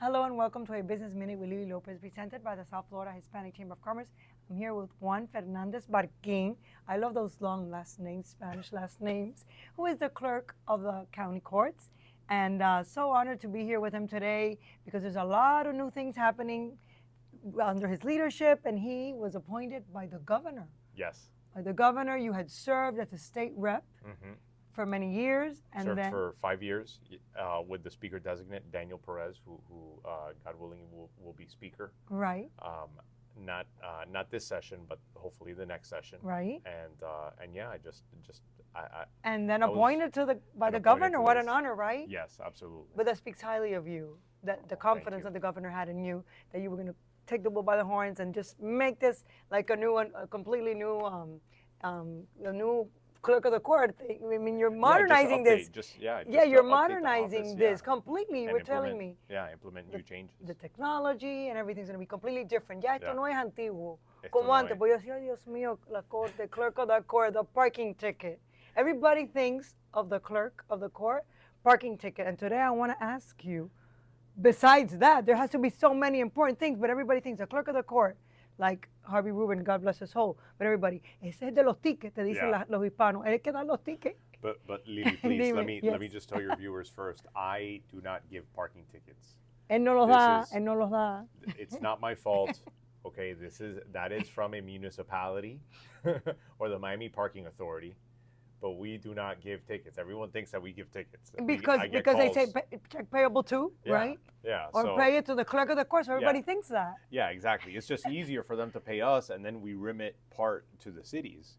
Hello and welcome to a Business Minute with Lily Lopez, presented by the South Florida Hispanic Chamber of Commerce. I'm here with Juan Fernandez Barquin. I love those long last names, Spanish last names, who is the clerk of the county courts. And so honored to be here with him today because there's a lot of new things happening under his leadership, and he was appointed by the governor. Yes. By the governor, you had served as a state rep for many years. And Served then, for 5 years with the speaker designate, Daniel Perez, who God willing, will be speaker. right, Not this session, but hopefully the next session. right. And yeah, I And then I was appointed by the appointed governor. to What an this. honor, right? Yes, absolutely. But that speaks highly of you, that the confidence you. that the governor had in you, that you were going to take the bull by the horns and just make this like a new one, a completely new, a new clerk of the court. I mean, you're modernizing this. Yeah, update you're the modernizing office, this completely. You and were telling implement- me. Yeah, implement new changes. The technology and everything's going to be completely different. Ya, esto Yeah. no es antiguo. Esto Como no antes. es. Pues yo decía, "Ay, Dios mío, la corte, the clerk of the court, the parking ticket." Everybody thinks of the clerk of the court, parking ticket. And today I want to ask you, besides that, there has to be so many important things, but everybody thinks the clerk of the court, like Harvey Rubin, God bless his soul, but everybody, ese es de los tickets, te dicen Yeah. los hispanos, es que dan los tickets. But Lily, please let Dime, me yes. just tell your viewers first. I do not give parking tickets. Él no los This da, is- él no los da. It's not my fault. Okay, that is from a municipality or the Miami Parking Authority, but we do not give tickets. Everyone thinks that we give tickets. Because I get they say calls. check payable too, Yeah, right? Yeah. Or So pay it to the clerk of the court, so everybody Yeah. thinks that. yeah, exactly. It's just easier for them to pay us, and then we remit part to the cities,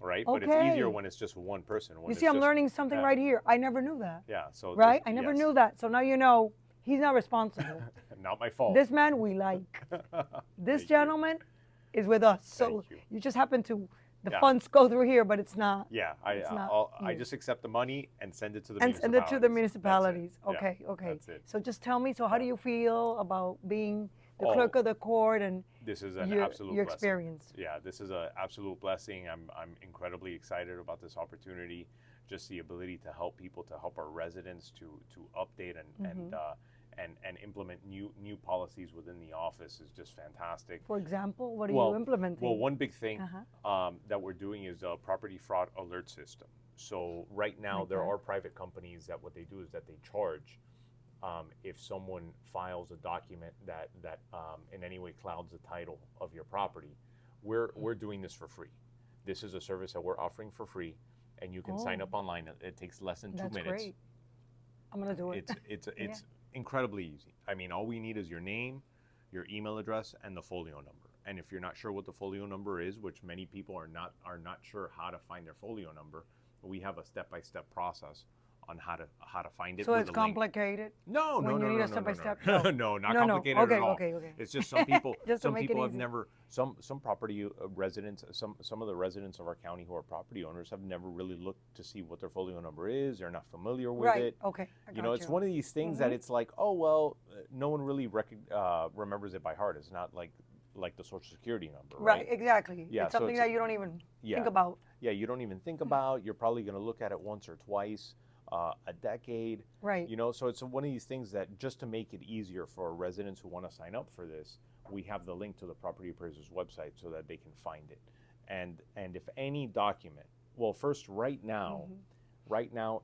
right? But it's Okay. easier when it's just one person. When You it's see, I'm just- learning something yeah. right here. I never knew that, Yeah. So right? I never yes. knew that. So now you know he's not responsible. Not my fault. This man we like. This Thank you. gentleman is with us. So Thank you. you just happen to, the Yeah. funds go through here, but it's not. Yeah, It's not I you. just accept the money and send it to the And send it to the municipalities. municipalities. That's it. Yeah, Okay, okay. that's it. So just tell me, so how do you feel about being the clerk Oh, of the court and This is an your absolute your blessing. experience? Yeah, this is an absolute blessing. I'm incredibly excited about this opportunity. Just the ability to help people, to help our residents to update and implement new policies within the office is just fantastic. For example, what are Well- you implementing? Well, one big thing Uh-huh. that we're doing is a property fraud alert system. So right now, there Okay. are private companies that what they do is that they charge if someone files a document that in any way clouds the title of your property. We're doing this for free. This is a service that we're offering for free, and you can sign Oh. up online. It takes less than 2 That's minutes. great. I'm gonna do it. It's incredibly easy. I mean, all we need is your name, your email address, and the folio number. And if you're not sure what the folio number is, which many people are not sure how to find their folio number, we have a step-by-step process on how to find it. So with it's a link. complicated. No, when no, you no, need no, a step-by-step? no, No. no, not No, no. complicated Okay, at all. okay, okay. It's just some people. Just to some make it people have easy. never. Some property residents. Some of the residents of our county who are property owners have never really looked to see what their folio number is. They're not familiar with Right. it. Okay. I You know, got it's one of these things that it's like, oh well, no one really remembers it by heart. It's not like the Social Security number, Right. Exactly. Yeah, It's so something it's- that you don't even Yeah. think about. Yeah, you don't even think about. You're probably going to look at it once or twice a decade. Right. You know, so it's one of these things that just to make it easier for residents who want to sign up for this, we have the link to the property appraiser's website so that they can find it. And if any document, well, first right now,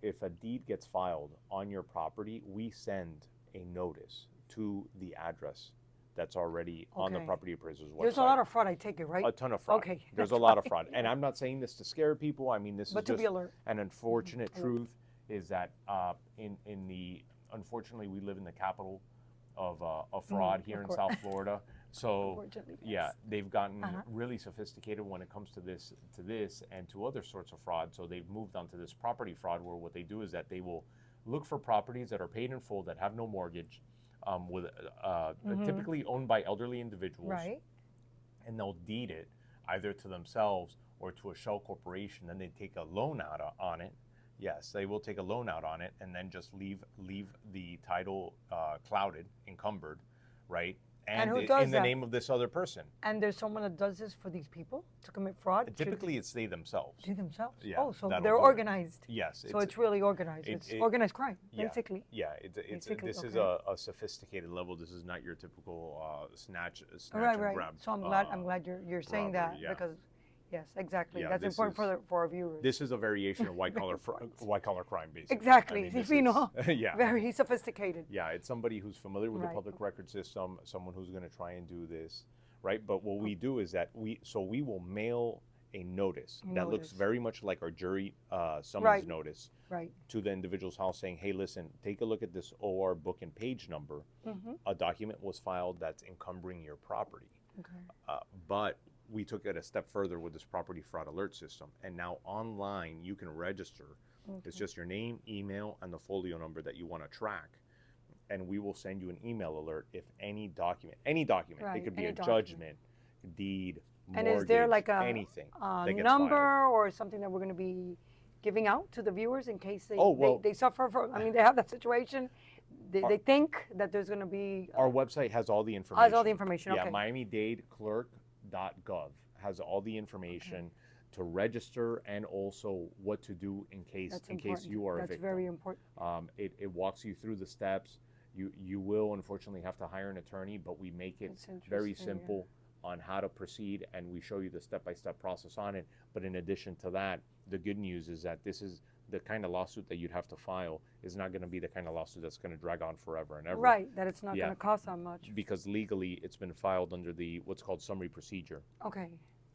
if a deed gets filed on your property, we send a notice to the address that's already on the Okay. property appraiser's website. There's a lot of fraud, I take it, right? A ton of fraud. Okay, There's that's a lot of fraud. And I'm not saying this to scare people. I mean, this But is to just be alert. an unfortunate truth is that unfortunately, we live in the capital of fraud here in course. South Florida. So Unfortunately, yeah, yes. they've gotten really sophisticated when it comes to this and to other sorts of fraud. So they've moved on to this property fraud where what they do is that they will look for properties that are paid in full, that have no mortgage, typically owned by elderly individuals. Right. And they'll deed it either to themselves or to a shell corporation. Then they take a loan out on it. Yes, they will take a loan out on it and then just leave the title clouded, encumbered, right? And who in does the that? name of this other person. And there's someone that does this for these people to commit fraud? Typically, it's they themselves. Do themselves? Yeah, Oh, so that'll they're do it. organized. Yes. So it's really organized. It's organized crime, Yeah, basically. Yeah, Basically, this is okay. a sophisticated level. This is not your typical snatch Right, and right. grab. So I'm glad you're saying that robbery, yeah. because, yes, exactly. Yeah, That's this important for our viewers. This is a variation of white collar crime, basically. Exactly. I mean, this Fino. is- yeah. Very sophisticated. Yeah, it's somebody who's familiar with the Right. public record system, someone who's going to try and do this, right? But what we do is that we will mail a notice that looks Notice. very much like our jury summons Right. notice Right. to the individual's house saying, hey, listen, take a look at this OR book and page number. Mm-hmm. A document was filed that's encumbering your property. Okay. But we took it a step further with this property fraud alert system. And now online, you can register. It's just your name, email, and the folio number that you want to track. And we will send you an email alert if any document, Right, it could be any a document. judgment, deed, And mortgage, is there like anything that gets number filed. or something that we're going to be giving out to the viewers in case they, Oh, well- they suffer from, I mean, they have that situation. They think that there's going to be. Our website has all the information. Has all the information, Yeah, okay. Miami-Dade Clerk.gov has all the information to register and also what to do in case That's case important. you are a That's victim. very important. It walks you through the steps. You will unfortunately have to hire an attorney, but we make it That's very interesting, yeah. simple on how to proceed, and we show you the step-by-step process on it. But in addition to that, the good news is that this is the kind of lawsuit that you'd have to file is not going to be the kind of lawsuit that's going to drag on forever and ever. Right, that it's not Yeah. going to cost that much. Because legally, it's been filed under the what's called summary procedure. Okay.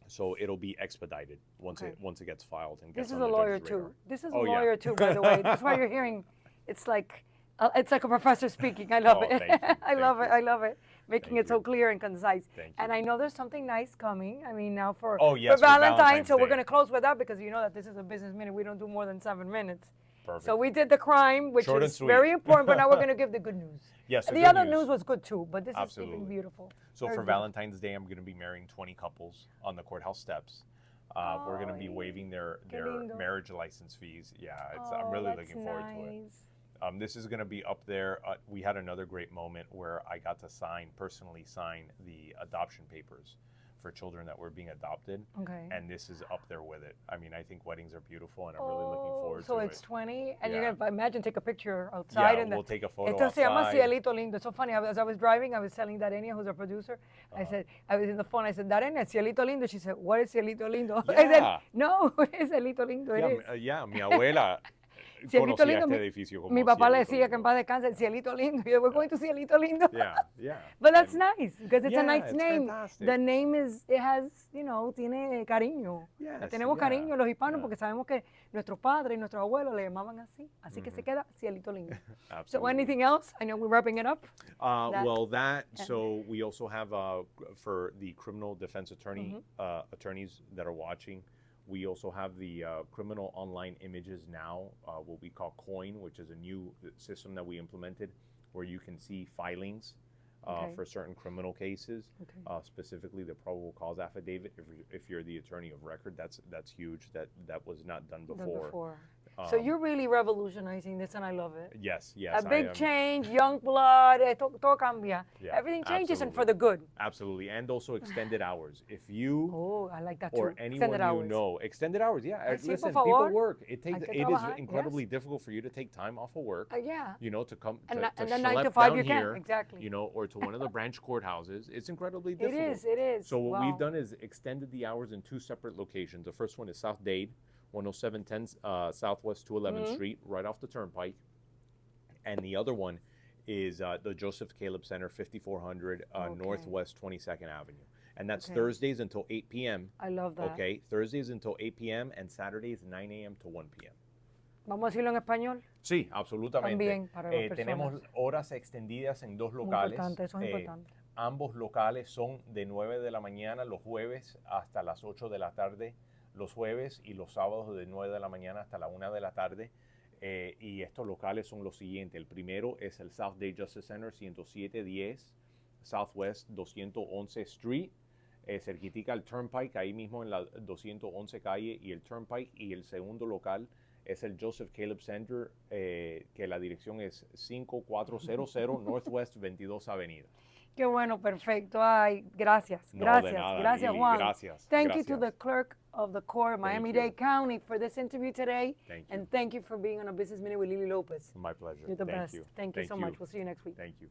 So it'll be expedited once Okay. it gets filed and This gets is on a the lawyer judge's radar. too. This is a Oh, yeah. lawyer too, by the way. That's why you're hearing. It's like a professor speaking. I love Oh, it. thank you, I love thank it. I love it. Making Thank it so you. clear and concise. Thank And you. I know there's something nice coming. I mean, now for Oh, yes, for for Valentine's, Valentine's so we're Day. going to close with that because you know that this is a business minute. We don't do more than 7 minutes. Perfect. So we did the crime, which Short and is sweet. very important. But now we're going to give the good news. Yes, The good other news was good too, but this is Absolutely. even beautiful. So Very for beautiful. Valentine's Day, I'm going to be marrying 20 couples on the courthouse steps. We're going to be Ay, waiving their qué lindo. marriage license fees. Yeah, Oh, I'm really that's looking forward to it. nice. This is going to be up there. We had another great moment where I got to personally sign the adoption papers for children that were being adopted. Okay. And this is up there with it. I mean, I think weddings are beautiful, and I'm really looking forward so to it's it. 20, and Yeah. you're gonna imagine take a picture outside. Yeah, and we'll take a photo Esto se llama outside. Cielito Lindo. It's so funny. As I was driving, I was telling Darenia, who's our producer, I said, I was in the phone. I said, Darenia, Cielito Lindo. She said, what is Cielito Lindo? I said, Yeah. no, what is Cielito Lindo? It is. Yeah, mi abuela Cielito conocía Lindo. este edificio como Mi papá le Cielito decía que Lindo. en paz descanse, el Cielito Lindo. Y we're going to Cielito Lindo. Yeah, yeah. But that's And- nice because it's a Yeah, nice it's name. fantastic. The name it has, tiene cariño. Yes, Tenemos yeah, cariño los hispanos yeah. porque sabemos que nuestros padres y nuestros abuelos le llamaban así. Así que se queda Cielito Lindo. So Absolutely. anything else? I know we're wrapping it up. So we also have for the criminal defense Mm-hmm. attorneys that are watching, we also have the criminal online images now, what we call COIN, which is a new system that we implemented, where you can see filings Okay. for certain criminal cases, Okay. specifically the probable cause affidavit. If you're the attorney of record, that's huge. That was not done before. So you're really revolutionizing this, and I love it. Yes. A big change, young blood, todo cambia. Yeah, Everything changes and absolutely. for the good. Absolutely, and also extended hours. If you Oh, I like that or too. anyone Extended you hours. know, extended hours, yeah. Sí, por Listen, favor. people work. It Hay que is trabajar, incredibly yes. difficult for you to take time off of work. Yeah. To come And to then 9 to schlep 5 down you can't. here, Exactly. or to one of the branch courthouses. It's incredibly It difficult. is. It is. So what Wow. we've done is extended the hours in 2 separate locations. The first one is South Dade, 10710 Southwest 211th Mm-hmm. Street, right off the turnpike. And the other one is the Joseph Caleb Center, 5400 Okay. Northwest 22nd Avenue. And that's Okay. Thursdays until 8 p.m. I love that. Okay, Thursdays until 8 p.m. and Saturdays 9 a.m. to 1 p.m. Vamos a decirlo en español. Sí, absolutamente. También para las personas. Tenemos horas extendidas en 2 Muy locales. importante, eso es importante. Ambos locales son de 9 de la mañana los jueves hasta las 8 de la tarde los jueves y los sábados de 9 de la mañana hasta la 1 de la tarde. Y estos locales son los siguientes. El primero es el South Dade Justice Center, 10710 Southwest 211 Street, cerquitica al Turnpike, ahí mismo en la 211 calle y el Turnpike. Y el segundo local es el Joseph Caleb Center, que la dirección es 5400 Northwest 22 Avenida. Qué bueno, perfecto. Ay, gracias, No, de gracias, nada, gracias, Lili, Juan. gracias, Thank you to gracias. the clerk of the court, Miami-Dade County, for this interview today. Thank you. And thank you for being on a Business Minute with Lily Lopez. My pleasure. You're the Thank best. you. Thank you so much. We'll see you next week. Thank you.